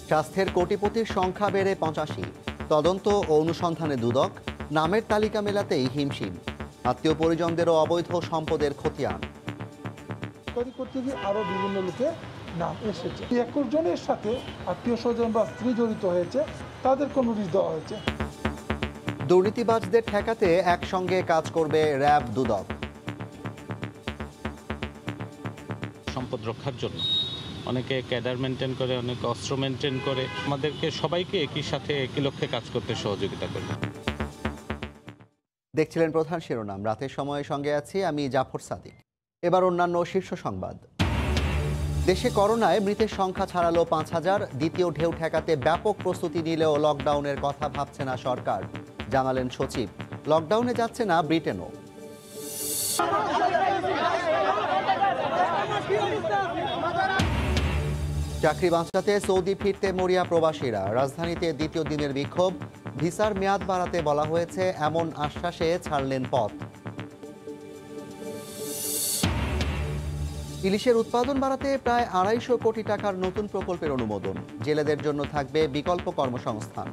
স্বাস্থ্যের কোটিপতির সংখ্যা বেড়ে 85। তদন্ত ও অনুসন্ধানে দুদক। নামের তালিকা মেলাতেই হিমশিম। আত্মীয় পরিজনদেরও অবৈধ সম্পদের খতিয়ান। তৈরি করতে গিয়ে আরও বিভিন্ন লোকের নাম এসেছে। 21 জনের সাথে আত্মীয় স্বজন বা স্ত্রী জড়িত হয়েছে, তাদেরকে নোটিশ দেওয়া হয়েছে। দুর্নীতিবাজদের ঠেকাতে একসঙ্গে কাজ করবে র্যাব, দুদক। সম্পদ রক্ষার জন্য অনেকে ক্যাডার মেনটেন করে, অনেকে অস্ত্র মেনটেন করে। আমাদেরকে সবাইকে একই সাথে একই লক্ষ্যে কাজ করতে সহযোগিতা করবে। দেখছিলেন প্রধান শিরোনাম। রাতের সময়ের সঙ্গে আছি আমি জাফর সাদিক। এবার অন্যান্য শীর্ষ সংবাদ। দেশে করোনায় মৃতের সংখ্যা ছাড়ালো 5000। দ্বিতীয় ঢেউ ঠেকাতে ব্যাপক প্রস্তুতি নিলেও লকডাউনের কথা ভাবছে না সরকার, জানালেন সচিব। লকডাউনে যাচ্ছে না ব্রিটেনও। চাকরি বাঁচাতে সৌদি ফিরতে মরিয়া প্রবাসীরা। রাজধানীতে দ্বিতীয় দিনের বিক্ষোভ। ভিসার মেয়াদ বাড়াতে বলা হয়েছে, এমন আশ্বাসে ছাড়লেন পথ। ইলিশের উৎপাদন বাড়াতে প্রায় 250 কোটি টাকার নতুন প্রকল্পের অনুমোদন। জেলেদের জন্য থাকবে বিকল্প কর্মসংস্থান।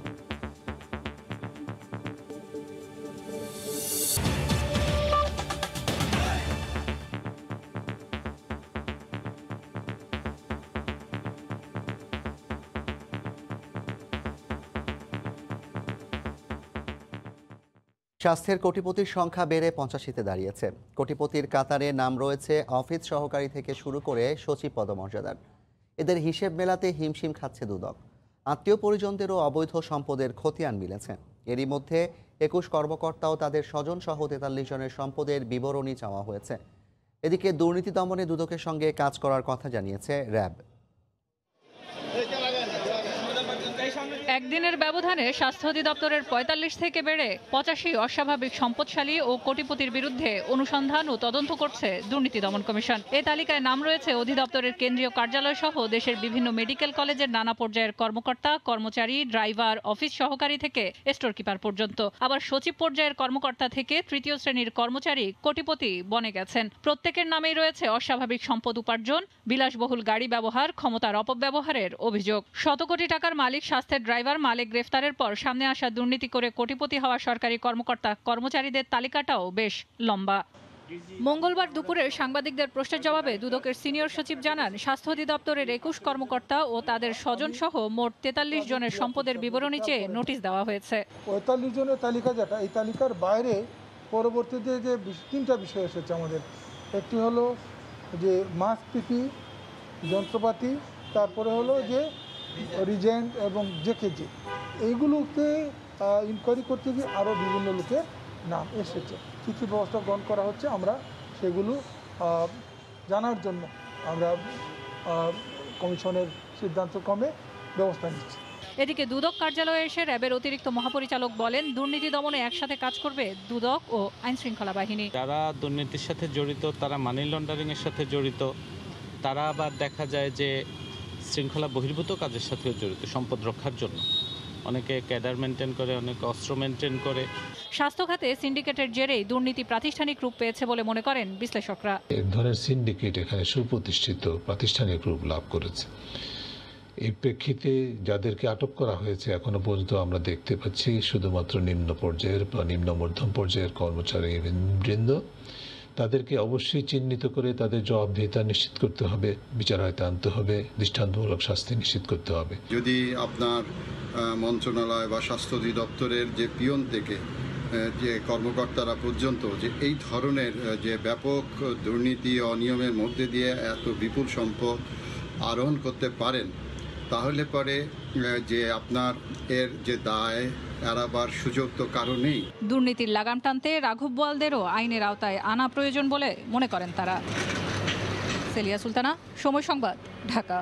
স্বাস্থ্যের কোটিপতির সংখ্যা বেড়ে 85-তে দাঁড়িয়েছে। কোটিপতির কাতারে নাম রয়েছে অফিস সহকারী থেকে শুরু করে সচিব পদমর্যাদার। এদের হিসেব মেলাতে হিমশিম খাচ্ছে দুদক। আত্মীয় পরিজনদেরও অবৈধ সম্পদের খতিয়ান মিলেছে। এরই মধ্যে 21 কর্মকর্তা ও তাদের স্বজন সহ 43 জনের সম্পদের বিবরণী চাওয়া হয়েছে। এদিকে দুর্নীতি দমনে দুদকের সঙ্গে কাজ করার কথা জানিয়েছে র্যাব। একদিনের ব্যবধানে স্বাস্থ্য অধিদপ্তরের 45 থেকে বেড়ে 85 অস্বাভাবিক সম্পদশালী ও কোটিপতির বিরুদ্ধে অনুসন্ধান ও তদন্ত করছে দুর্নীতি দমন কমিশন। এ তালিকায় নাম রয়েছে অধিদপ্তরের কেন্দ্রীয় কার্যালয় সহ দেশের বিভিন্ন মেডিকেল কলেজের নানা পর্যায়ের কর্মকর্তা, কর্মচারী, ড্রাইভার, অফিস সহকারী থেকে স্টোর কিপার পর্যন্ত। আবার সচিব পর্যায়ের কর্মকর্তা থেকে তৃতীয় শ্রেণীর কর্মচারী কোটিপতি বনে গেছেন। প্রত্যেকের নামেই রয়েছে অস্বাভাবিক সম্পদ উপার্জন, বিলাসবহুল গাড়ি ব্যবহার, ক্ষমতার অপব্যবহারের অভিযোগ। শত কোটি টাকার মালিক স্বাস্থ্যের ড্রাইভার মালিক গ্রেফতারের পর সামনে আসা দুর্নীতি করে কোটিপতি হওয়া সরকারি কর্মকর্তা কর্মচারীদের তালিকাটাও বেশ লম্বা। মঙ্গলবার দুপুরে সাংবাদিকদের প্রশ্নের জবাবে দুদকের সিনিয়র সচিব জানান, স্বাস্থ্য অধিদপ্তরের 21 কর্মকর্তা ও তাদের স্বজন সহ মোট 43 জনের সম্পদের বিবরণী চেয়ে নোটিশ দেওয়া হয়েছে। 45 জনের তালিকা যেটা, এই তালিকার বাইরে পরবর্তীতে যে 3টা বিষয় এসেছে আমাদের। একটি হলো যে মাস্ক, পিপি, যন্ত্রপাতি, তারপরে হলো যে রিজেন্ট এবং জেকেজি। এইগুলোকে ইনকোয়ারি করতে গিয়ে আরও বিভিন্ন লোকের নাম এসেছে। কী কী ব্যবস্থা গ্রহণ করা হচ্ছে আমরা সেগুলো জানার জন্য আমরা কমিশনের সিদ্ধান্তক্রমে ব্যবস্থা নিচ্ছি। এদিকে দুদক কার্যালয়ে এসে র্যাবের অতিরিক্ত মহাপরিচালক বলেন, দুর্নীতি দমনে একসাথে কাজ করবে দুদক ও আইনশৃঙ্খলা বাহিনী। যারা দুর্নীতির সাথে জড়িত, তারা মানি লন্ডারিংয়ের সাথে জড়িত, তারা আবার দেখা যায় যে শৃঙ্খলা বহির্ভূত কাজের সাথেও জড়িত, সম্পদ রক্ষার জন্য। অনেকে ক্যাডার মেনটেন করে, অনেকে অস্ত্র মেনটেন করে। স্বাস্থ্য খাতে সিন্ডিকেটের জেরেই দুর্নীতি প্রাতিষ্ঠানিক রূপ পেয়েছে বলে মনে করেন বিশ্লেষকরা। এক ধরনের সিন্ডিকেট এখানে সুপ্রতিষ্ঠিত প্রাতিষ্ঠানিক রূপ লাভ করেছে। এই প্রেক্ষিতে যাদেরকে আটক করা হয়েছে এখনো পর্যন্ত আমরা দেখতে পাচ্ছি শুধুমাত্র নিম্ন পর্যায়ের বা নিম্ন মধ্যম পর্যায়ের কর্মচারী বৃন্দ। তাদেরকে অবশ্যই চিহ্নিত করে তাদের জবাবদিহিতা নিশ্চিত করতে হবে, বিচার আয়ত্তে আনতে হবে, দৃষ্টান্তমূলক শাস্তি নিশ্চিত করতে হবে। যদি আপনার মন্ত্রণালয় বা স্বাস্থ্য অধিদপ্তরের যে পিয়ন থেকে যে কর্মকর্তারা পর্যন্ত যে এই ধরনের যে ব্যাপক দুর্নীতি অনিয়মের মধ্যে দিয়ে এত বিপুল সম্পদ আরোহণ করতে পারেন, তাহলে পরে যে আপনার এর যে দায় এড়াবার সুযোগ তো কারো নেই। দুর্নীতির লাগাম টানতে রাঘব বোয়ালদেরও আইনের আওতায় আনা প্রয়োজন বলে মনে করেন তারা। সেলিয়া সুলতানা, সময় সংবাদ, ঢাকা।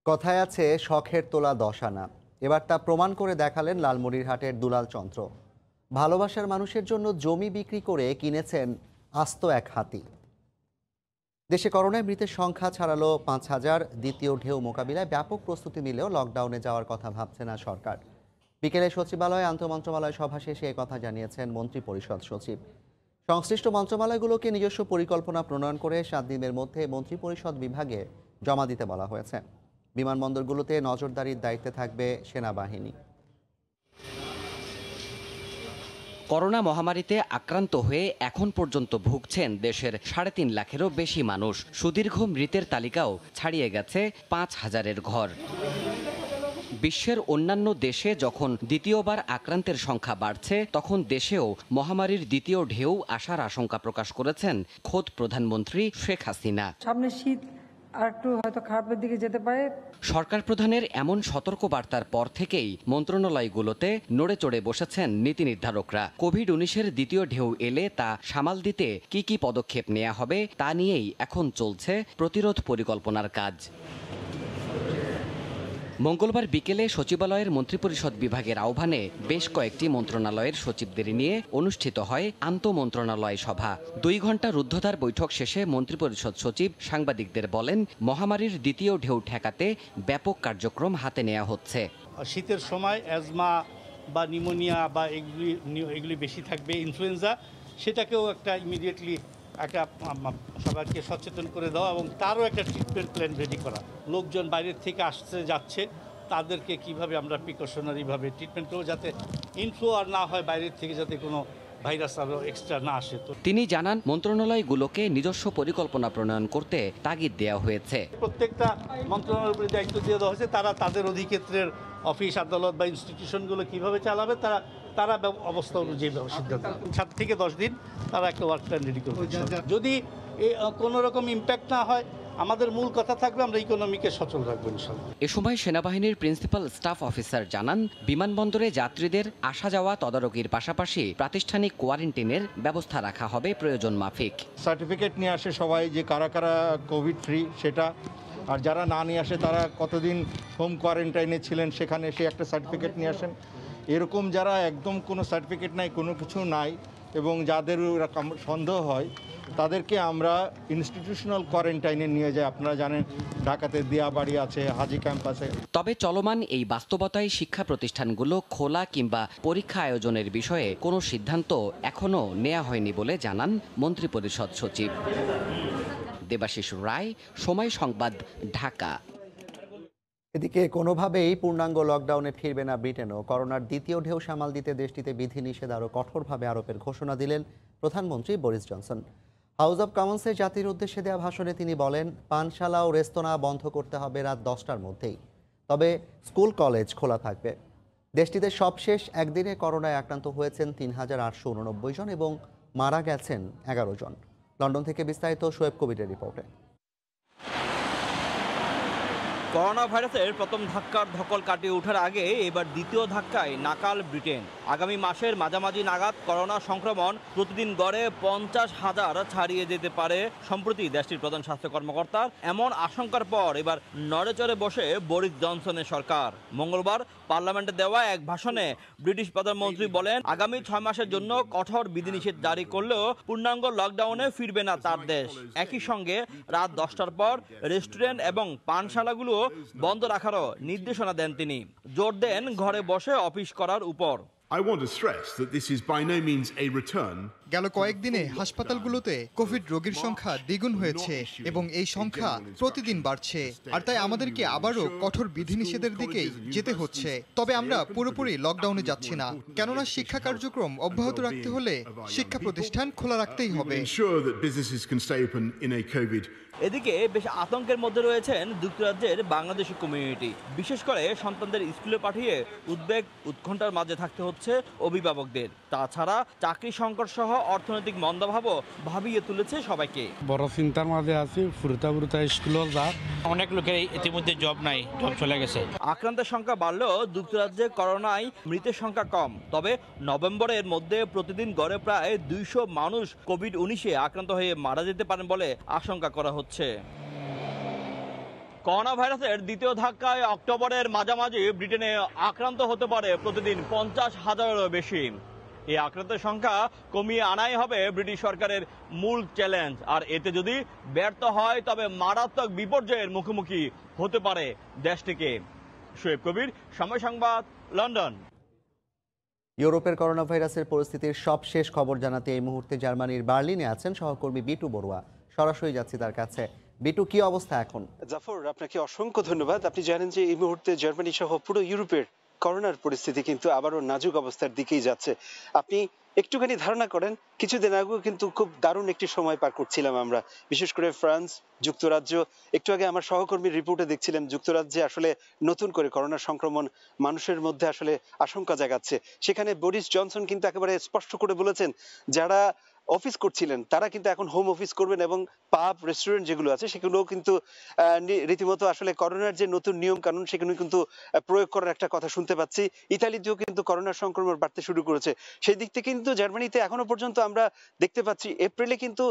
কথায় আছে, শখের তোলা 10 আনা। এবার তা প্রমাণ করে দেখালেন লালমনিরহাটের দুলাল চন্দ্র। ভালোবাসার মানুষের জন্য জমি বিক্রি করে কিনেছেন আস্ত এক হাতি। দেশে করোনায় মৃতের সংখ্যা ছাড়ালো 5,000। দ্বিতীয় ঢেউ মোকাবিলায় ব্যাপক প্রস্তুতি নিলেও লকডাউনে যাওয়ার কথা ভাবছে না সরকার। বিকেলে সচিবালয়ে আন্তঃমন্ত্রণালয় সভা শেষে একথা জানিয়েছেন মন্ত্রিপরিষদ সচিব। সংশ্লিষ্ট মন্ত্রণালয়গুলোকে নিজস্ব পরিকল্পনা প্রণয়ন করে 7 দিনের মধ্যে মন্ত্রিপরিষদ বিভাগে জমা দিতে বলা হয়েছে। বিমানবন্দরগুলোতে নজরদারির দায়িত্বে থাকবে সেনাবাহিনী। করোনা মহামারীতে আক্রান্ত হয়ে এখন পর্যন্ত ভুগছেন দেশের 3.5 লাখেরও বেশি মানুষ। সুদীর্ঘ মৃতের তালিকাও ছাড়িয়ে গেছে 5,000-এর ঘর। বিশ্বের অন্যান্য দেশে যখন দ্বিতীয়বার আক্রান্তের সংখ্যা বাড়ছে, তখন দেশেও মহামারীর দ্বিতীয় ঢেউ আসার আশঙ্কা প্রকাশ করেছেন খোদ প্রধানমন্ত্রী শেখ হাসিনা। সামনে শীত আর একটু হয়তো খারাপের দিকে যেতে পারে। সরকার প্রধানের এমন সতর্ক বার্তার পর থেকেই মন্ত্রণালয়গুলোতে নড়ে চড়ে বসেছেন নীতি নির্ধারকরা। কোভিড-19-এর দ্বিতীয় ঢেউ এলে তা সামাল দিতে কি পদক্ষেপ নেওয়া হবে তা নিয়েই এখন চলছে প্রতিরোধ পরিকল্পনার কাজ। মঙ্গলবার বিকেলে সচিবালয়ের মন্ত্রিপরিষদ বিভাগের আহ্বানে বেশ কয়েকটি মন্ত্রণালয়ের সচিবদের নিয়ে অনুষ্ঠিত হয় আন্তঃমন্ত্রণালয় সভা। 2 ঘণ্টা রুদ্ধদ্বার বৈঠক শেষে মন্ত্রিপরিষদ সচিব সাংবাদিকদের বলেন, মহামারীর দ্বিতীয় ঢেউ ঠেকাতে ব্যাপক কার্যক্রম হাতে নেওয়া হচ্ছে। শীতের সময় অ্যাজমা বা নিউমোনিয়া বা এগুলি বেশি থাকবে, ইনফ্লুয়েঞ্জা, সেটাকেও একটা ইমিডিয়েটলি একটা সবাইকে সচেতন করে দেওয়া এবং তারও একটা ট্রিটমেন্ট প্ল্যান রেডি করা। লোকজন বাইরের থেকে আসতে যাচ্ছে, তাদেরকে কিভাবে আমরা প্রিকশনারিভাবে ট্রিটমেন্ট করবো যাতে ইনফ্লো আর না হয়, বাইরের থেকে যাতে কোনো ভাইরাস আরও এক্সট্রা না আসে। তো তিনি জানান, মন্ত্রণালয়গুলোকে নিজস্ব পরিকল্পনা প্রণয়ন করতে তাগিদ দেওয়া হয়েছে। প্রত্যেকটা মন্ত্রণালয়ের উপরে দায়িত্ব দিয়ে দেওয়া হয়েছে, তারা তাদের অধিক্ষেত্রের অফিস আদালত বা ইনস্টিটিউশনগুলো কীভাবে চালাবে তারা অবস্থা অনুযায়ী সিদ্ধান্ত 7 থেকে 10 দিন তারা একটা ওয়ার্ক প্ল্যান রেডি করবে। যদি কোনো রকম ইম্প্যাক্ট না হয়, আমাদের মূল কথা থাকবে আমরা ইকোনমিকে সচল রাখবো ইনশাআল্লাহ। এ সময় সেনাবাহিনীর প্রিন্সিপাল স্টাফ অফিসার জানান, বিমানবন্দরে যাত্রীদের আসা যাওয়া তদারকির পাশাপাশি প্রাতিষ্ঠানিক কোয়ারেন্টিনের ব্যবস্থা রাখা হবে প্রয়োজন মাফিক। সার্টিফিকেট নিয়ে আসে সবাই যে কারা কারা কোভিড ফ্রি সেটা, আর যারা না নিয়ে আসে তারা কতদিন হোম কোয়ারেন্টাইনে ছিলেন সেখানে সে একটা সার্টিফিকেট নিয়ে আসেন। এরকম যারা একদম কোনো সার্টিফিকেট নাই, কোনো কিছু নাই এবং যাদের সন্দেহ হয় তাদেরকে আমরা ইনস্টিটিউশনাল কোয়ারেন্টাইনে নিয়ে যাই। আপনারা জানেন ঢাকাতে দিয়াবাড়ি আছে, হাজি ক্যাম্প আছে। তবে চলমান এই বাস্তবতায় শিক্ষা প্রতিষ্ঠানগুলো খোলা কিংবা পরীক্ষা আয়োজনের বিষয়ে কোনো সিদ্ধান্ত এখনও নেওয়া হয়নি বলে জানান মন্ত্রিপরিষদ সচিব। দেবাশিস রায়, সময় সংবাদ, ঢাকা। এদিকে কোনোভাবেই পূর্ণাঙ্গ লকডাউনে ফিরবে না ব্রিটেনও। করোনার দ্বিতীয় ঢেউ সামাল দিতে দেশটিতে বিধিনিষেধ আরও কঠোরভাবে আরোপের ঘোষণা দিলেন প্রধানমন্ত্রী বরিস জনসন। হাউস অব কমন্সে জাতির উদ্দেশ্যে দেওয়া ভাষণে তিনি বলেন, পানশালা ও রেস্তোরাঁ বন্ধ করতে হবে রাত 10টার মধ্যেই, তবে স্কুল কলেজ খোলা থাকবে। দেশটিতে সবশেষ একদিনে করোনায় আক্রান্ত হয়েছেন 3,889 জন এবং মারা গেছেন 11 জন। লন্ডন থেকে বিস্তারিত শোয়েব কবিরের রিপোর্টে। করোনা ভাইরাসের প্রথম ধাক্কার ধকল কাটিয়ে ওঠার আগে এবার দ্বিতীয় ধাক্কায় নাকাল ব্রিটেন। আগামী মাসের মাঝামাঝি নাগাদ করোনা সংক্রমণ প্রতিদিন গড়ে 50,000 ছাড়িয়ে যেতে পারে সম্প্রতি দেশটির প্রধান স্বাস্থ্য কর্মকর্তার এমন আশঙ্কার পর এবার নড়েচড়ে বসে বরিস জনসনের সরকার। মঙ্গলবার পার্লামেন্টে দেওয়া এক ভাষণে ব্রিটিশ প্রধানমন্ত্রী বলেন, আগামী 6 মাসের জন্য কঠোর বিধিনিষেধ জারি করলেও পূর্ণাঙ্গ লকডাউনে ফিরবে না তার দেশ। একই সঙ্গে রাত 10টার পর রেস্টুরেন্ট এবং পানশালাগুলো বন্ধ রাখারও নির্দেশনা দেন তিনি। জোর দেন ঘরে বসে অফিস করার উপর। I want to stress that this is by no means a return. গেল কয়েকদিনে হাসপাতালগুলোতে কোভিড রোগীর সংখ্যা দ্বিগুণ হয়েছে এবং এই সংখ্যা প্রতিদিন বাড়ছে, আর তাই আমাদেরকে আবারও কঠোর বিধিনিষেধের দিকেই যেতে হচ্ছে। তবে আমরা পুরোপুরি লকডাউনে যাচ্ছি না, কেননা শিক্ষা কার্যক্রম অব্যাহত রাখতে হলে শিক্ষা প্রতিষ্ঠান খোলা রাখতেই হবে। এদিকে বেশ আতঙ্কের মধ্যে রয়েছেন যুক্তরাজ্যের বাংলাদেশি কমিউনিটি। বিশেষ করে সন্তানদের স্কুলে পাঠিয়ে উদ্বেগ উৎকণ্ঠার মাঝে থাকতে হচ্ছে অভিভাবকদের। তাছাড়া চাকরি সংকট সহ অর্থনৈতিক মন্দাভাবও ভাবিয়ে তুলেছে সবাইকে। বড় চিন্তার মাঝে আছি, ফুরুতা স্কুলেও যা অনেক লোকের ইতিমধ্যে জব নাই, জব চলে গেছে। আক্রান্তের সংখ্যা বাড়লেও যুক্তরাজ্যে করোনায় মৃতের সংখ্যা কম। তবে নভেম্বরের মধ্যে প্রতিদিন গড়ে প্রায় 200 মানুষ কোভিড-19-এ আক্রান্ত হয়ে মারা যেতে পারেন বলে আশঙ্কা করা হচ্ছে। করোনা ভাইরাসের দ্বিতীয় ধাক্কায় অক্টোবরের মাঝামাঝি ব্রিটেনে আক্রান্ত হতে পারে প্রতিদিন 50,000-এরও বেশি। এই আক্রান্তের সংখ্যা কমিয়ে আনাই হবে ব্রিটিশ সরকারের মূল চ্যালেঞ্জ। আর এতে যদি ব্যর্থ হয় তবে মারাত্মক বিপর্যয়ের মুখোমুখি হতে পারে দেশটিকে। শোয়েব কবির, সময় সংবাদ, লন্ডন। ইউরোপের করোনা ভাইরাসের পরিস্থিতির সবশেষ খবর জানাতে এই মুহূর্তে জার্মানির বার্লিনে আছেন সহকর্মী বিটু বড়ুয়া। সরাসরি যাচ্ছি তার কাছে। বিটু, কি অবস্থা এখন? জাফর, আপনাকে অসংখ্য ধন্যবাদ। আপনি জানেন যে এই মুহূর্তে জার্মানি সহ পুরো ইউরোপের করোনার পরিস্থিতি কিন্তু আবারও নাজুক অবস্থার দিকেই যাচ্ছে। আপনি একটুখানি ধারণা করেন, কিছুদিন আগেও কিন্তু খুব দারুণ একটি সময় পার করছিলাম আমরা, বিশেষ করে ফ্রান্স, যুক্তরাজ্য। একটু আগে আমার সহকর্মীর রিপোর্টে দেখছিলাম যুক্তরাজ্যে আসলে নতুন করে করোনা সংক্রমণ মানুষের মধ্যে আসলে আশঙ্কা জাগাচ্ছে। সেখানে বরিস জনসন কিন্তু একেবারে স্পষ্ট করে বলেছেন যারা অফিস করছিলেন তারা কিন্তু এখন হোম অফিস করবেন, এবং পাব, রেস্টুরেন্ট যেগুলো আছে সেগুলোও কিন্তু রীতিমতো আসলে করোনার যে নতুন নিয়ম কানুন সেগুলো কিন্তু প্রয়োগ করার একটা কথা শুনতে পাচ্ছি। ইতালিতেও কিন্তু করোনার সংক্রমণ বাড়তে শুরু করেছে। সেই দিক থেকে কিন্তু জার্মানিতে এখনো পর্যন্ত আমরা দেখতে পাচ্ছি এপ্রিলে কিন্তু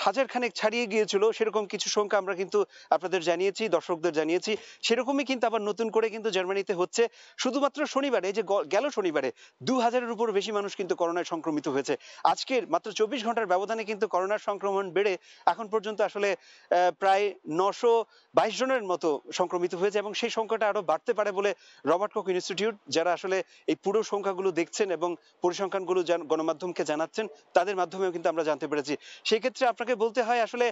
1000 খানেক ছাড়িয়ে গিয়েছিল, সেরকম কিছু সংখ্যা আমরা কিন্তু আপনাদের জানিয়েছি, দর্শকদের জানিয়েছি। সেরকমই কিন্তু আবার নতুন করে কিন্তু জার্মানিতে হচ্ছে। শুধুমাত্র শনিবারে, যে গেল শনিবারে 2000-এর উপর বেশি মানুষ কিন্তু করোনায় সংক্রমিত হয়েছে। আজকের মাত্র 24 ঘন্টার ব্যবধানে কিন্তু করোনার সংক্রমণ বেড়ে এখন পর্যন্ত আসলে প্রায় 922 জনের মতো সংক্রমিত হয়েছে, এবং সেই সংখ্যাটা আরো বাড়তে পারে বলে রবার্ট কখ ইনস্টিটিউট, যারা আসলে এই পুরো সংখ্যাগুলো দেখছেন এবং পরিসংখ্যানগুলো গণমাধ্যমকে জানাচ্ছেন, তাদের মাধ্যমেও কিন্তু আমরা জানতে পেরেছি। সেই ক্ষেত্রে আপনাকে বলতে হয় আসলে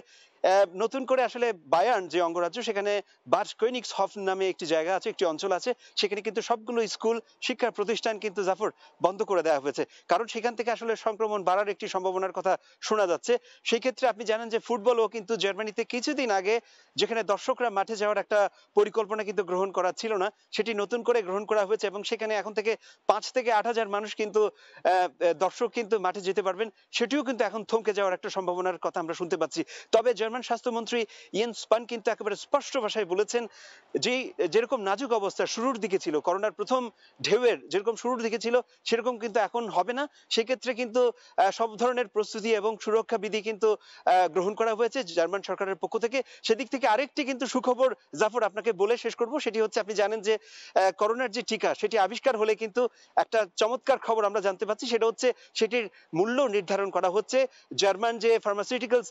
নতুন করে আসলে বায়ার্ন যে অঙ্গরাজ্য, সেখানে বাড কোনিগসহফ নামে একটি জায়গা আছে, একটি অঞ্চল আছে, সেখানে কিন্তু সবগুলো স্কুল, শিক্ষা প্রতিষ্ঠান কিন্তু জাফর বন্ধ করে দেওয়া হয়েছে, কারণ সেখান থেকে আসলে সংক্রমণ বাড়ার একটি সম্ভাবনার কথা শোনা যাচ্ছে। সেই ক্ষেত্রে আপনি জানেন যে ফুটবলও কিন্তু জার্মানিতে কিছুদিন আগে যেখানে দর্শকরা মাঠে যাওয়ার একটা পরিকল্পনা কিন্তু গ্রহণ করা ছিল না, সেটি নতুন করে গ্রহণ করা হয়েছে, এবং সেখানে এখন থেকে 5 থেকে 8,000 মানুষ কিন্তু দর্শক কিন্তু মাঠে যেতে পারবেন। সেটিও কিন্তু এখন থমকে যাওয়ার একটা সম্ভাবনার কথা আমরা শুনতে পাচ্ছি। তবে জার্মান স্বাস্থ্যমন্ত্রী ইয়েন্স স্পান কিন্তু একেবারে স্পষ্ট ভাষায় বলেছেন যে যেরকম নাজুক অবস্থা শুরুর দিকে ছিল, করোনার প্রথম ঢেউয়ের যেরকম শুরুর দিকে ছিল সেরকম কিন্তু এখন হবে না। সেক্ষেত্রে কিন্তু সব ধরনের প্রস্তুতি এবং সুরক্ষা বিধি কিন্তু গ্রহণ করা হয়েছে জার্মান সরকারের পক্ষ থেকে। সেদিক থেকে আরেকটি কিন্তু সুখবর জাফর আপনাকে বলে শেষ করব, সেটি হচ্ছে আপনি জানেন যে করোনার যে টিকা সেটি আবিষ্কার হলে কিন্তু একটা চমৎকার খবর আমরা জানতে পাচ্ছি, সেটা হচ্ছে সেটির মূল্য নির্ধারণ করা হচ্ছে। জার্মান যে ফার্মাসিউটিক্যালস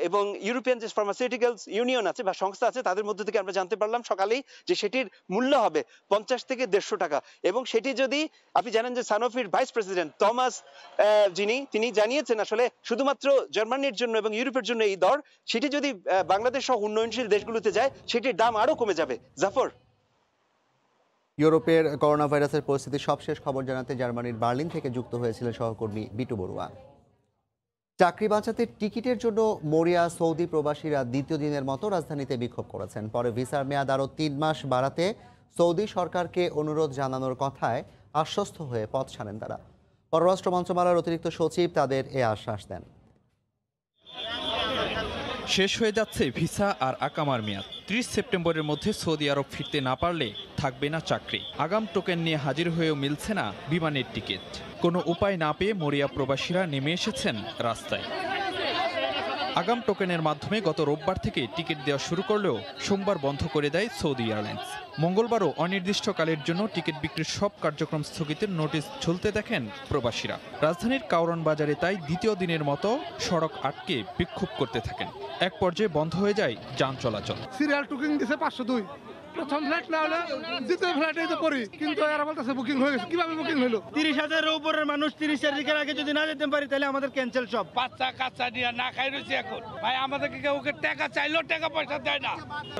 এবং ইউরোপিয়ান যে ফার্মাসিউটিক্যালস ইউনিয়ন আছে বা সংস্থা আছে, তাদের মধ্যে থেকে আমরা জানতে পারলাম সকালেই যে সেটির মূল্য হবে 50 থেকে 150 টাকা। এবং সেটি যদি আপনি জানেন যে সানোফির ভাইস প্রেসিডেন্ট থমাস তিনি জানিয়েছেন আসলে শুধুমাত্র জার্মানির জন্য এবং ইউরোপের জন্য এই দর, সেটি যদি বাংলাদেশ সহ উন্নয়নশীল দেশগুলোতে যায় সেটির দাম আরো কমে যাবে। জাফর, ইউরোপের করোনা ভাইরাসের পরিস্থিতির সবশেষ খবর জানাতে জার্মানির বার্লিন থেকে যুক্ত হয়েছিলেন সহকর্মী বিটু বড়ুয়া। চাকরি বাঁচাতে টিকিটের জন্য মরিয়া সৌদি প্রবাসীরা দ্বিতীয় দিনের মতো রাজধানীতে বিক্ষোভ করেছেন। পরে ভিসার মেয়াদ আরও 3 মাস বাড়াতে সৌদি সরকারকে অনুরোধ জানানোর কথায় আশ্বস্ত হয়ে পথ ছাড়েন তারা। পররাষ্ট্র মন্ত্রণালয়ের অতিরিক্ত সচিব তাদের এ আশ্বাস দেন। শেষ হয়ে যাচ্ছে ভিসা আর আকামার মেয়াদ। 30 সেপ্টেম্বরের মধ্যে সৌদি আরব ফিরতে না পারলে থাকবে না চাকরি। আগাম টোকেন নিয়ে হাজির হয়েও মিলছে না বিমানের টিকিট। কোনো উপায় না পেয়ে মরিয়া প্রবাসীরা নেমে এসেছেন রাস্তায়। আগাম টোকেনের মাধ্যমে গত রোববার থেকে টিকিট দেওয়া শুরু করলেও সোমবার বন্ধ করে দেয় সৌদি এয়ারলাইন্স। মঙ্গলবারও অনির্দিষ্টকালের জন্য টিকিট বিক্রির সব কার্যক্রম স্থগিতের নোটিশ ঝুলতে দেখেন প্রবাসীরা। রাজধানীর কাউরন বাজারে তাই দ্বিতীয় দিনের মতো সড়ক আটকে বিক্ষোভ করতে থাকেন। এক পর্যায়ে বন্ধ হয়ে যায় যান চলাচল। সিরিয়াল টুকিং দিছে 502, প্রথম ফ্লাইট না হলে দ্বিতীয় ফ্লাইটে তো পড়ি, কিন্তু এরা বলতেছে বুকিং হয়ে গেছে। কিভাবে বুকিং হলো? 30,000-এর উপরের মানুষ 30 তারিখের আগে যদি না যেতে পারি তাহলে আমাদের ক্যান্সেল সব। বাচ্চা কাচ্চা নিয়ে না খাই রয়েছে এখন। ভাই আমাদেরকে কেউ টাকা চাইলেও টাকা পয়সা দেয় না।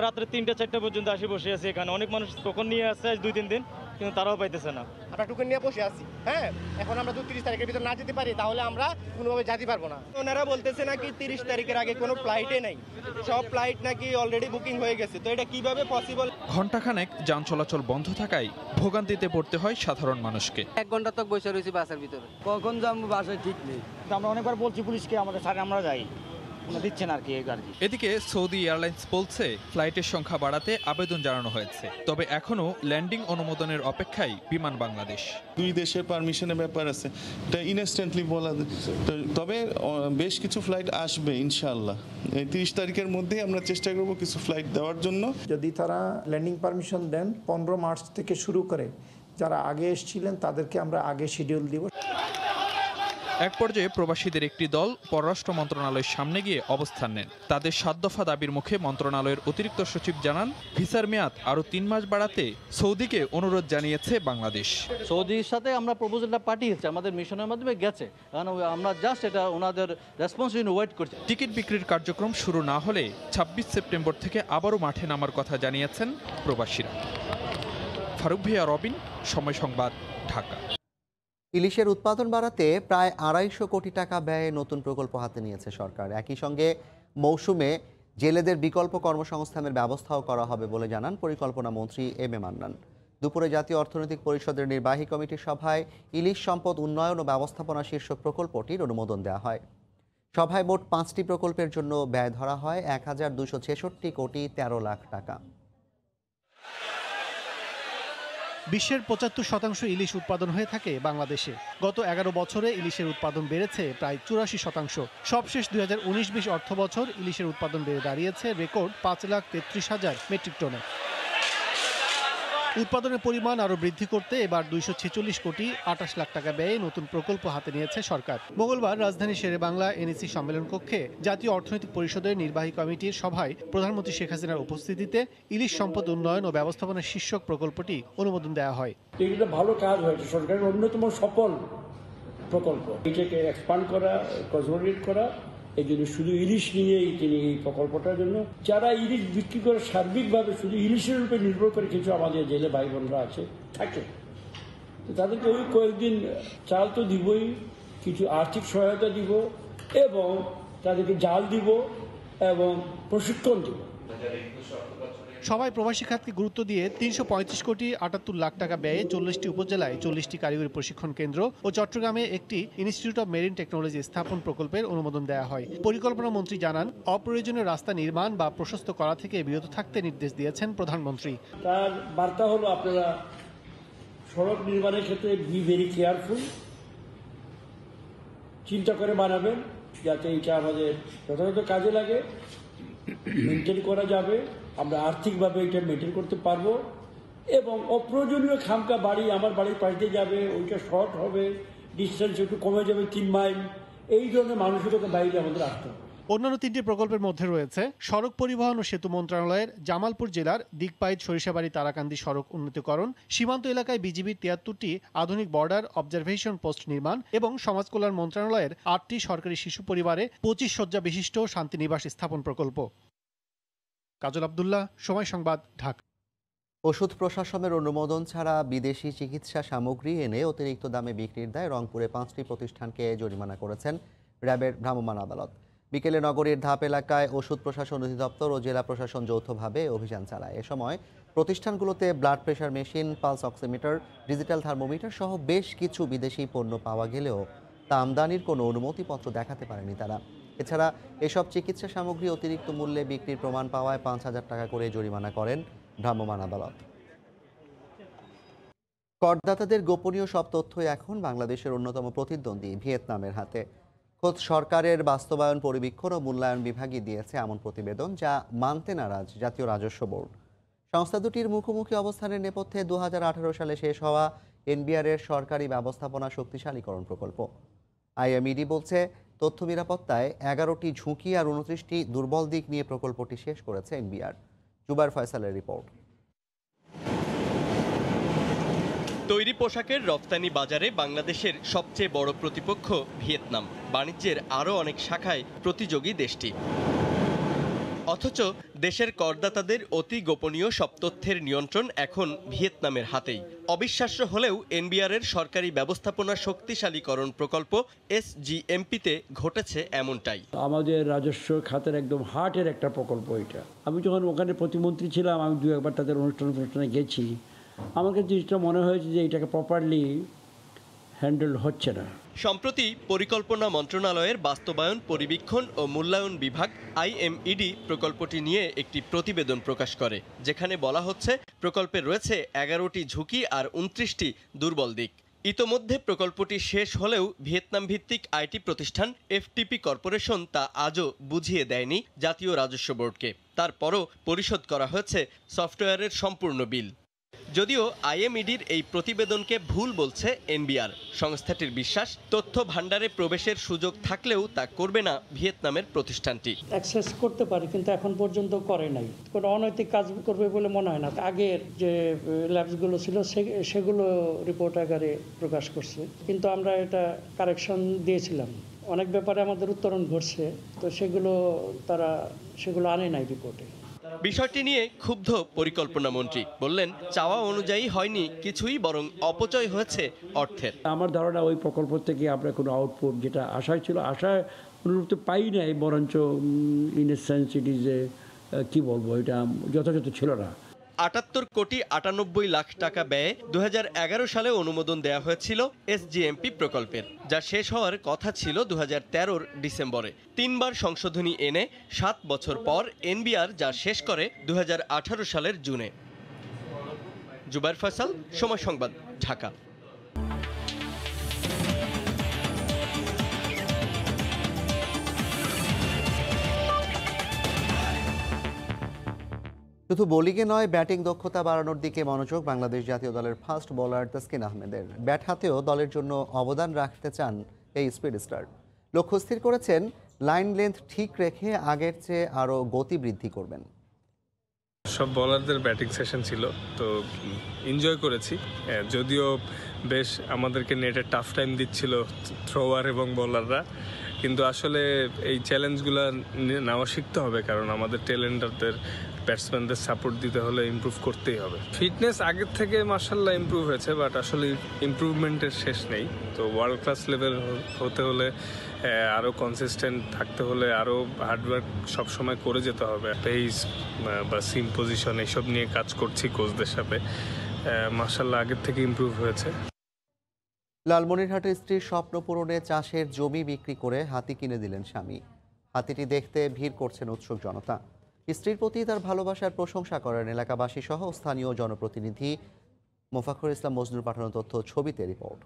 রাত্রে 3টা-4টা পর্যন্ত আসি বসে আছি এখানে। অনেক মানুষ টোকন নিয়ে আসছে আজ 2-3 দিন, কিন্তু তারাও পাইতেছে না। আমরা টোকেন নিয়ে বসে আছি। হ্যাঁ, এখন আমরা 30 তারিখের ভিতর না যেতে পারি তাহলে আমরা কোনোভাবে যেতে পারবো না। ওনারা বলতেছে নাকি 30 তারিখের আগে কোনো ফ্লাইটে নেই, সব ফ্লাইট নাকি অলরেডি বুকিং হয়ে গেছে। তো এটা কিভাবে পসিবল? ঘণ্টাখানেক যান চলাচল বন্ধ থাকায় ভোগান্তিতে পড়তে হয় সাধারণ মানুষকে। 1 ঘন্টা তক বসে রয়েছি বাসের ভিতরে, কখন যাবো বাসায় ঠিক নেই। আমরা অনেকবার বলছি পুলিশকে আমাদের সাথে আমরা যাই, দিচ্ছেন আর কি। এদিকে সৌদি এয়ারলাইন্স বলছে ফ্লাইটের সংখ্যা বাড়াতে আবেদন জানানো হয়েছে, তবে এখনো ল্যান্ডিং অনুমোদনের অপেক্ষায় বিমান বাংলাদেশ। 2 দেশের পারমিশনের ব্যাপার আছে, এটা ইনস্ট্যান্টলি বলা। তবে বেশ কিছু ফ্লাইট আসবে ইনশাআল্লাহ। এই 30 তারিখের মধ্যেই আমরা চেষ্টা করব কিছু ফ্লাইট দেওয়ার জন্য। যদি তারা ল্যান্ডিং পারমিশন দেন 15 মার্চ থেকে শুরু করে যারা আগে এসেছিলেন তাদেরকে আমরা আগে শিডিউল দিব। এক পর্যায়ে প্রবাসীদের একটি দল পররাষ্ট্র মন্ত্রণালয়ের সামনে গিয়ে অবস্থান নেন। তাদের 7 দফা দাবির মুখে মন্ত্রণালয়ের অতিরিক্ত সচিব জানান, ভিসার মেয়াদ আরও 3 মাস বাড়াতে সৌদিকে অনুরোধ জানিয়েছে বাংলাদেশ। সৌদির সাথে আমরা প্রপোজালটা পাঠিয়েছি, আমাদের মিশনের মাধ্যমে গেছে, কারণ আমরা জাস্ট এটা ওনাদের রেসপন্স ওয়েট করছি। টিকিট বিক্রির কার্যক্রম শুরু না হলে 26 সেপ্টেম্বর থেকে আবারও মাঠে নামার কথা জানিয়েছেন প্রবাসীরা। ফারুক ভিয়া, রবিন, সময় সংবাদ, ঢাকা। ইলিশের উৎপাদন বাড়াতে প্রায় 250 কোটি টাকা ব্যয়ে নতুন প্রকল্প হাতে নিয়েছে সরকার। একই সঙ্গে মৌসুমে জেলেদের বিকল্প কর্মসংস্থানের ব্যবস্থাও করা হবে বলে জানান পরিকল্পনা মন্ত্রী এম এ মান্নান। দুপুরে জাতীয় অর্থনৈতিক পরিষদের নির্বাহী কমিটির সভায় ইলিশ সম্পদ উন্নয়ন ও ব্যবস্থাপনা শীর্ষক প্রকল্পটির অনুমোদন দেওয়া হয়। সভায় মোট 5টি প্রকল্পের জন্য ব্যয় ধরা হয় 1266 কোটি 13 লাখ টাকা। বিশ্বের 75% ইলিশ উৎপাদন হয়ে থাকে বাংলাদেশে। গত 11 বছরে ইলিশের উৎপাদন বেড়েছে প্রায় 84%। সবশেষ 2019-20 অর্থ বছর ইলিশের উৎপাদন বেড়ে দাঁড়িয়েছে রেকর্ড 5,33,000 মেট্রিক টনে। উৎপাদনের পরিমাণ আরও বৃদ্ধি করতে এবার 246 কোটি 28 লাখ টাকা ব্যয়ে নতুন প্রকল্প হাতে নিয়েছে সরকার। মঙ্গলবার রাজধানীর শেরেবাংলা এনইসি সম্মেলন কক্ষে জাতীয় অর্থনৈতিক পরিষদের নির্বাহী কমিটির সভায় প্রধানমন্ত্রী শেখ হাসিনার উপস্থিতিতে ইলিশ সম্পদ উন্নয়ন ও ব্যবস্থাপনা শীর্ষক প্রকল্পটি অনুমোদন দেওয়া হয়। এটা ভালো কাজ হয়েছে, সরকারের অন্যতম সফল প্রকল্প। এটাকে এক্সপান্ড করা, কনসলিডেট করা, এই জন্য শুধু ইলিশ নিয়েই তিনি এই প্রকল্পটার জন্য যারা ইলিশ বিক্রি করে সার্বিকভাবে শুধু ইলিশের উপরে নির্ভর করে কিছু আমাদের জেলে ভাই বোনরা আছে থাকে, তো তাদেরকে ওই কয়েকদিন চাল তো দিবই, কিছু আর্থিক সহায়তা দিব এবং তাদেরকে জাল দিব এবং প্রশিক্ষণ দিব। সবাই প্রবাসী খাতকে গুরুত্ব দিয়ে 335 কোটি 78 লাখ টাকা ব্যয়ে 40টি উপজেলায় 40টি কারিগরি প্রশিক্ষণ কেন্দ্র ও চট্টগ্রামে একটি ইনস্টিটিউট অব মেরিন টেকনোলজি স্থাপন প্রকল্পের অনুমোদন দেওয়া হয়। পরিকল্পনা মন্ত্রী জানান, অপ্রয়োজনীয় রাস্তা নির্মাণ বা প্রশস্ত করা থেকে বিরত থাকতে নির্দেশ দিয়েছেন প্রধানমন্ত্রী। তার বার্তা হলো আপনারা সড়ক নির্মাণের ক্ষেত্রে বি ভেরি কেয়ারফুল, চিন্তা করে বানাবেন যাতে এটা আমাদের যথাযথ কাজে লাগে, মেনটেন করা যাবে, আমরা আর্থিকভাবে এটা মেনটেন করতে পারবো এবং অপ্রয়োজনীয় খামকা বাড়ি আমার বাড়ির পাশে যাবে, ওইটা শর্ট হবে, ডিস্টেন্স একটু কমে যাবে 3 মাইল, এই ধরনের মানসিকতা বাইরে আমাদের আসতে হবে। অন্যান্য 3টি প্রকল্পের মধ্যে রয়েছে সড়ক পরিবহন ও সেতু মন্ত্রণালয়ের জামালপুর জেলার দিকপাইদ সরিষাবাড়ি তারাকান্দি সড়ক উন্নতিকরণ, সীমান্ত এলাকায় বিজিবির 73টি আধুনিক বর্ডার অবজারভেশন পোস্ট নির্মাণ এবং সমাজ কল্যাণ মন্ত্রণালয়ের 8টি সরকারি শিশু পরিবারে 25 শয্যা বিশিষ্ট শান্তিনিবাস স্থাপন প্রকল্প। কাজল আব্দুল্লাহ, সময় সংবাদ, ঢাকা। ওষুধ প্রশাসনের অনুমোদন ছাড়া বিদেশি চিকিৎসা সামগ্রী এনে অতিরিক্ত দামে বিক্রির দায়ে রংপুরে 5টি প্রতিষ্ঠানকে জরিমানা করেছেন র্যাবের ভ্রাম্যমাণ আদালত। বিকেলে নগরীর ধাপ এলাকায় ওষুধ প্রশাসন অধিদপ্তর ও জেলা প্রশাসন যৌথভাবে অভিযান চালায়। এ সময় প্রতিষ্ঠানগুলোতে blood pressure machine, pulse oximeter, digital thermometer সহ বেশ কিছু বিদেশি পণ্য পাওয়া গেলেও তা আমদানির কোনো অনুমতিপত্র দেখাতে পারেনি তারা। এছাড়া এসব চিকিৎসা সামগ্রী অতিরিক্ত মূল্যে বিক্রির প্রমাণ পাওয়ায় 5,000 টাকা করে জরিমানা করেন ভ্রাম্যমাণ আদালত। করদাতাদের গোপনীয় সব তথ্যই এখন বাংলাদেশের অন্যতম প্রতিদ্বন্দ্বী ভিয়েতনামের হাতে। খোদ সরকারের বাস্তবায়ন পরিবীক্ষণ ও মূল্যায়ন বিভাগই দিয়েছে এমন প্রতিবেদন, যা মানতে নারাজ জাতীয় রাজস্ব বোর্ড। সংস্থা দুটির মুখোমুখি অবস্থানের নেপথ্যে 2018 সালে শেষ হওয়া এনবিআরের সরকারি ব্যবস্থাপনা শক্তিশালীকরণ প্রকল্প। আইএমইডি বলছে, তথ্য নিরাপত্তায় 11টি ঝুঁকি আর 29টি দুর্বল দিক নিয়ে প্রকল্পটি শেষ করেছে এনবিআর। জুবার ফয়সালের রিপোর্ট। তৈরি পোশাকের রফতানি বাজারে বাংলাদেশের সবচেয়ে বড় প্রতিপক্ষ ভিয়েতনাম। বাণিজ্যের আরও অনেক শাখায় প্রতিযোগী দেশটি। অথচ দেশের করদাতাদের অতি গোপনীয় সব তথ্যের নিয়ন্ত্রণ এখন ভিয়েতনামের হাতেই। অবিশ্বাস্য হলেও এনবিআরের সরকারি ব্যবস্থাপনা শক্তিশালীকরণ প্রকল্প SGMP-তে ঘটেছে এমনটাই। আমাদের রাজস্ব খাতের একদম হার্টের একটা প্রকল্প এটা। আমি যখন ওখানে প্রতিমন্ত্রী ছিলাম, আমি 2-1বার তাদের অনুষ্ঠানে গেছি। আমাকে জিনিসটা মনে হয়েছে যে এটাকে প্রপারলি হ্যান্ডেল হচ্ছে না। সম্প্রতি পরিকল্পনা মন্ত্রণালয়ের বাস্তবায়ন পরিবীক্ষণ ও মূল্যায়ন বিভাগ আইএমইডি প্রকল্পটি নিয়ে একটি প্রতিবেদন প্রকাশ করে, যেখানে বলা হচ্ছে প্রকল্পে রয়েছে 11টি ঝুঁকি আর 29টি দুর্বল দিক। ইতোমধ্যে প্রকল্পটি শেষ হলেও ভিয়েতনাম ভিত্তিক আইটি প্রতিষ্ঠান FTP কর্পোরেশন তা আজও বুঝিয়ে দেয়নি জাতীয় রাজস্ব বোর্ডকে। তারপরও পরিশোধ করা হয়েছে সফটওয়্যারের সম্পূর্ণ বিল। যদিও আইএমইডির এই প্রতিবেদনকে ভুল বলছে এনবিআর। সংস্থাটির বিশ্বাস, তথ্য ভান্ডারে প্রবেশের সুযোগ থাকলেও তা করবে না ভিয়েতনামের প্রতিষ্ঠানটি। অ্যাক্সেস করতে পারে কিন্তু এখন পর্যন্ত করে নাই। কোনো অনৈতিক কাজ করবে বলে মনে হয় না। আগের যে ল্যাবসগুলো ছিল সেগুলো রিপোর্ট আকারে প্রকাশ করছে, কিন্তু আমরা এটা কারেকশন দিয়েছিলাম। অনেক ব্যাপারে আমাদের উত্তরণ ঘটছে, তো সেগুলো আনে নাই রিপোর্টে। বিষয়টি নিয়ে ক্ষুব্ধ পরিকল্পনা মন্ত্রী বললেন, চাওয়া অনুযায়ী হয়নি কিছুই, বরং অপচয় হয়েছে অর্থের। আমার ধারণা ওই প্রকল্প থেকে আমরা কোনো আউটপুট যেটা আশায় ছিল, আশায় অনুরূপ তো পাই নাই, বরঞ্চ in a sense it is কি বলবো, এটা যথাযথ ছিল না। ৭৮ কোটি ৯৮ লাখ টাকা ব্যয়ে ২০১১ সালে অনুমোদন দেওয়া হয়েছিল এসজিএমপি প্রকল্পের, যা শেষ হওয়ার কথা ছিল ২০১৩ ডিসেম্বরে। ৩বার সংশোধনী এনে ৭ বছর পর এনবিআর যা শেষ করে ২০১৮ সালের জুনে। জুবাইর ফয়সাল, সময় সংবাদ, ঢাকা। শুধু বোলিংয়ে নয়, ব্যাটিং দক্ষতা বাড়ানোর দিকে মনোযোগ বাংলাদেশ জাতীয় দলের ফাস্ট বোলার তাসকিন আহমেদের। ব্যাট হাতেও দলের জন্য অবদান রাখতে চান এই স্পিড স্টার। লক্ষ্য স্থির করেছেন লাইন লেন্থ ঠিক রেখে আগের চেয়ে আরও গতি বৃদ্ধি করবেন। সব বোলারদের ব্যাটিং সেশন ছিল, তো এনজয় করেছি। যদিও বেশ আমাদেরকে নেটে টাফ টাইম দিচ্ছিল থ্রোয়ার এবং বোলাররা, কিন্তু আসলে এই চ্যালেঞ্জগুলো নেওয়া শিখতে হবে, কারণ আমাদের ট্যালেন্টারদের ব্যাটসম্যানদের সাপোর্ট দিতে হলে ইমপ্রুভ করতেই হবে। ফিটনেস আগের থেকে মার্শাল্লাহ ইমপ্রুভ হয়েছে, বাট আসলে ইমপ্রুভমেন্টের শেষ নেই। তো ওয়ার্ল্ড ক্লাস লেভেল হতে হলে আরও কনসিস্টেন্ট থাকতে হলে আরও হার্ডওয়ার্ক সবসময় করে যেতে হবে। পেস বা সিম পজিশন এইসব নিয়ে কাজ করছি কোচদের সাথে, মার্শাল্লাহ আগের থেকে ইমপ্রুভ হয়েছে। লালমনিরহাটের স্ত্রীর স্বপ্ন পূরণে চাষের জমি বিক্রি করে হাতি কিনে দিলেন স্বামী। হাতিটি দেখতে ভিড় করছেন উৎসুক জনতা। স্ত্রীর প্রতি তার ভালোবাসার প্রশংসা করেন এলাকাবাসী সহ স্থানীয় জনপ্রতিনিধি। মোফাখর ইসলাম মজনুর পাঠানো তথ্য, ছবিতে রিপোর্ট।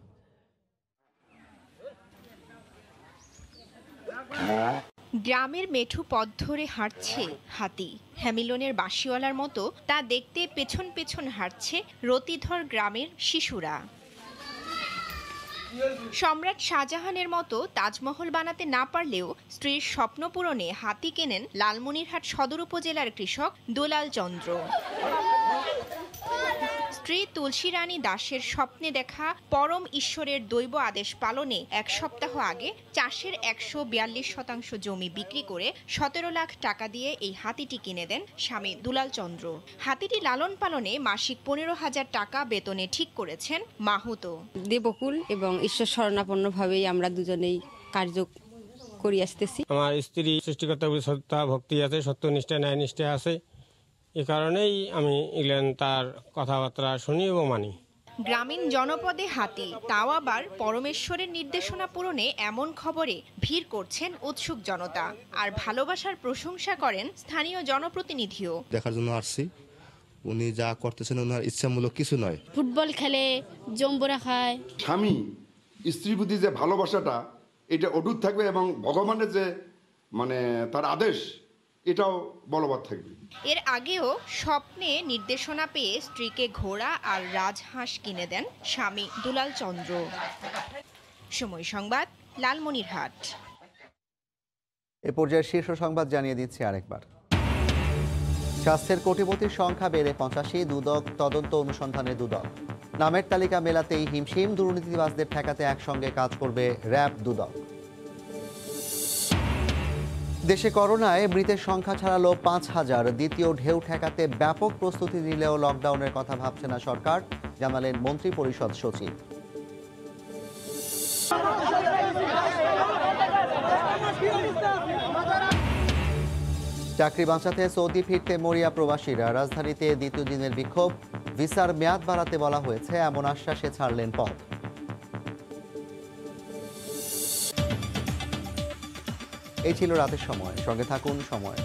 গ্রামের মেঠু পথ ধরে হাঁটছে হাতি। হ্যামিলনের বাঁশিওয়ালার মতো তা দেখতে পেছন পেছন হাঁটছে রতিধর গ্রামের শিশুরা। সম্রাট শাহজাহানের মতো তাজমহল বানাতে না পারলেও স্ত্রীর স্বপ্ন পূরণে হাতি কেনেন লালমনিরহাট সদর উপজেলার কৃষক দুলাল চন্দ্র। স্ত্রী তুলসী রানী দাসের স্বপ্নে দেখা পরম ঈশ্বরের দৈব আদেশ পালনে এক সপ্তাহ আগে চাষের ১৪২% জমি বিক্রি করে ১৭ লাখ টাকা দিয়ে এই হাতিটি কিনে দেন স্বামী দুলাল চন্দ্র। হাতিটি লালন পালনে মাসিক ১৫,০০০ টাকা বেতনে ঠিক করেছেন মাহুতো। দেবকুল এবং ঈশ্বর শরণাপন্নভাবেই আমরা দুজনেই কার্য করি আসতেছি। আমার স্ত্রী সৃষ্টিকর্তার প্রতি শ্রদ্ধা ভক্তি আছে, সত্যনিষ্ঠা ন্যায়নিষ্ঠা আছে, এ কারণেই আমি ইংল্যান্ড তার কথাবার্তা শুনি এবং মানি। গ্রামীণ জনপদে হাতি, তাও আবার পরমেশ্বরের নির্দেশনা পূরণে, এমন খবরে ভিড় করছেন উৎসুক জনতা। আর ভালোবাসার প্রশংসা করেন স্থানীয় জনপ্রতিনিধিও। দেখার জন্য আসছি, উনি যা করতেছেন ওনার ইচ্ছামূলক কিছু নয়। ফুটবল খেলে, জম্বুরা খায়। স্বামী স্ত্রীর প্রতি যে ভালোবাসাটা, এটা অটুট থাকবে এবং ভগবানের যে তার আদেশ, এটাও বলবৎ থাকবে। এর আগেও স্বপ্নে নির্দেশনা পেয়ে স্ত্রীকে ঘোড়া আর রাজহাঁস কিনে দেন স্বামী দুলাল চন্দ্র। সময় সংবাদ, লালমনিরহাট। এ পর্যায়ে শীর্ষ সংবাদ জানিয়ে দিচ্ছি আরেকবার। স্বাস্থ্যের কোটিপতির সংখ্যা বেড়ে ৮৫, দুদক তদন্ত অনুসন্ধানে দুদক। নামের তালিকা মেলাতেই হিমশিম, দুর্নীতিবাজদের ঠেকাতে একসঙ্গে কাজ করবে র্যাব দুদক। দেশে করোনায় মৃতের সংখ্যা ছাড়ালো ৫,০০০। দ্বিতীয় ঢেউ ঠেকাতে ব্যাপক প্রস্তুতি নিলেও লকডাউনের কথা ভাবছে না সরকার, জানালেন মন্ত্রী পরিষদ সচিব। চাকরি বাঁচাতে সৌদি ফিরতে মরিয়া প্রবাসীরা। রাজধানীতে দ্বিতীয় দিনের বিক্ষোভ, ভিসার মেয়াদ বাড়াতে বলা হয়েছে, এমন আশ্বাসে ছাড়লেন পথ। এই ছিল রাতের সময়, সঙ্গে থাকুন সময়।